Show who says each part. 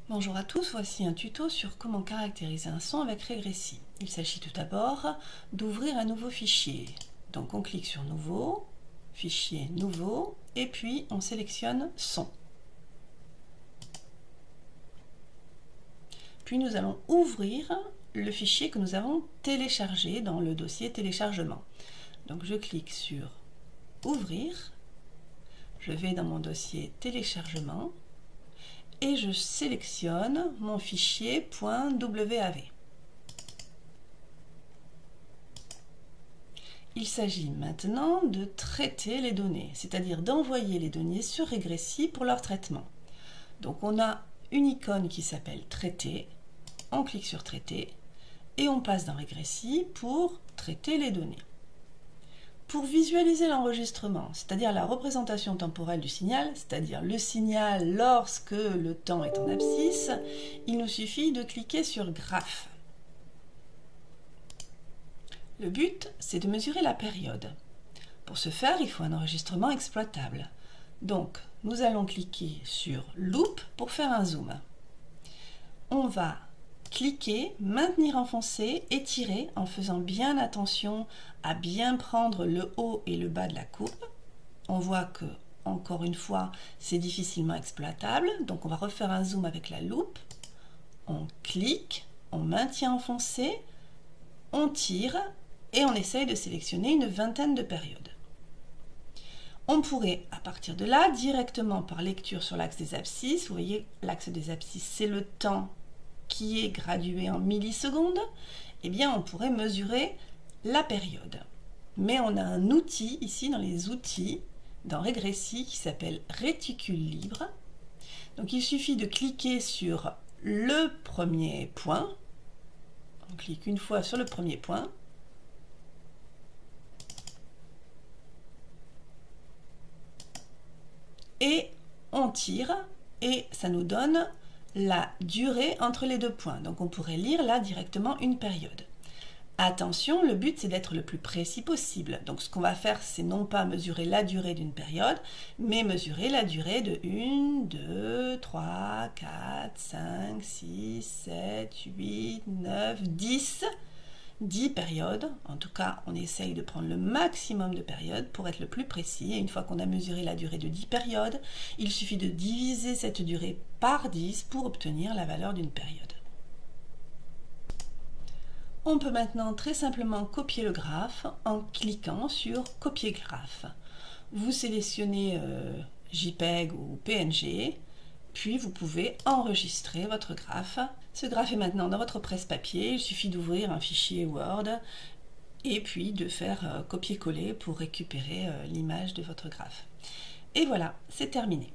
Speaker 1: Bonjour à tous, voici un tuto sur comment caractériser un son avec Regressy. Il s'agit tout d'abord d'ouvrir un nouveau fichier. Donc on clique sur Nouveau, Fichier Nouveau, et puis on sélectionne Son. Puis nous allons ouvrir le fichier que nous avons téléchargé dans le dossier téléchargement. Donc je clique sur Ouvrir, je vais dans mon dossier téléchargement, et je sélectionne mon fichier .wav. Il s'agit maintenant de traiter les données, c'est-à-dire d'envoyer les données sur Regressy pour leur traitement. Donc on a une icône qui s'appelle Traiter, on clique sur Traiter et on passe dans Regressy pour traiter les données. Pour visualiser l'enregistrement, c'est-à-dire la représentation temporelle du signal, c'est-à-dire le signal lorsque le temps est en abscisse, il nous suffit de cliquer sur Graphe. Le but, c'est de mesurer la période. Pour ce faire, il faut un enregistrement exploitable. Donc, nous allons cliquer sur Loop pour faire un zoom. On va cliquer, maintenir enfoncé, étirer en faisant bien attention à bien prendre le haut et le bas de la courbe. On voit que, encore une fois, c'est difficilement exploitable, donc on va refaire un zoom avec la loupe. On clique, on maintient enfoncé, on tire et on essaye de sélectionner une vingtaine de périodes. On pourrait, à partir de là, directement par lecture sur l'axe des abscisses, vous voyez, l'axe des abscisses, c'est le temps qui est gradué en millisecondes, eh bien on pourrait mesurer la période. Mais on a un outil ici dans les outils, dans Regressy, qui s'appelle Réticule libre. Donc il suffit de cliquer sur le premier point. On clique une fois sur le premier point. Et on tire et ça nous donne la durée entre les deux points. Donc on pourrait lire là directement une période. Attention, le but c'est d'être le plus précis possible. Donc ce qu'on va faire, c'est non pas mesurer la durée d'une période, mais mesurer la durée de 1, 2, 3, 4, 5, 6, 7, 8, 9, 10 périodes. En tout cas, on essaye de prendre le maximum de périodes pour être le plus précis. Et une fois qu'on a mesuré la durée de 10 périodes, il suffit de diviser cette durée par 10 pour obtenir la valeur d'une période. On peut maintenant très simplement copier le graphe en cliquant sur Copier graphe. Vous sélectionnez JPEG ou PNG, puis vous pouvez enregistrer votre graphe. Ce graphe est maintenant dans votre presse-papier, il suffit d'ouvrir un fichier Word et puis de faire copier-coller pour récupérer l'image de votre graphe. Et voilà, c'est terminé.